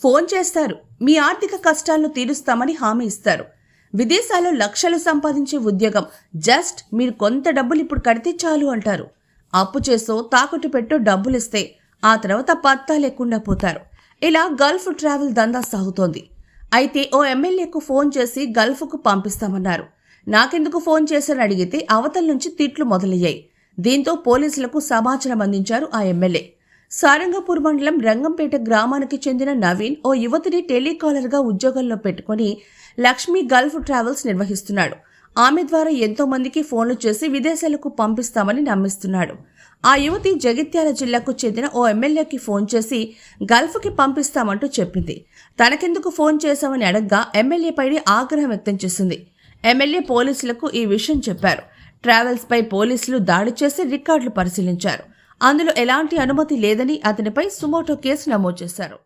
Phone చేస్తారు. మీ ఆర్థిక కష్టాలను తీరుస్తామని హామీ ఇస్తారు. విదేశాల్లో లక్షలు సంపాదించే ఉద్యోగం. జస్ట్ మీరు కొంత డబ్బులు ఇప్పుడు కడితే చాలు అంటారు. అప్పు చేసో తాకట్టు పెట్టో డబ్బులిస్తే ఆ తర్వాత పత్తా లేకుండా పోతారు. ఇలా గల్ఫ్ ట్రావెల్ దందా సాగుతోంది. అయితే ఓ ఎమ్మెల్యేకు ఫోన్ చేసి గల్ఫ్కు పంపిస్తామన్నారు. నాకెందుకు ఫోన్ చేశారని అడిగితే అవతల నుంచి తిట్లు మొదలయ్యాయి. దీంతో పోలీసులకు సమాచారం అందించారు ఆ ఎమ్మెల్యే. సారంగపూర్ మండలం రంగంపేట గ్రామానికి చెందిన నవీన్ ఓ యువతిని టెలికాలర్గా ఉద్యోగంలో పెట్టుకుని లక్ష్మీ గల్ఫ్ ట్రావెల్స్ నిర్వహిస్తున్నాడు. ఆమె ద్వారా ఎంతో మందికి ఫోన్లు చేసి విదేశాలకు పంపిస్తామని నమ్మిస్తున్నాడు. ఆ యువతి జగిత్యాల జిల్లాకు చెందిన ఓ ఎమ్మెల్యేకి ఫోన్ చేసి గల్ఫ్కి పంపిస్తామంటూ చెప్పింది. తనకెందుకు ఫోన్ చేశామని అడగ్గా ఎమ్మెల్యేపైనే ఆగ్రహం వ్యక్తం చేసింది. ఎమ్మెల్యే పోలీసులకు ఈ విషయం చెప్పారు. ట్రావెల్స్పై పోలీసులు దాడి చేసి రికార్డులు పరిశీలించారు. అందులో ఎలాంటి అనుమతి లేదని అతనిపై సుమోటో కేసు నమోదు చేశారు.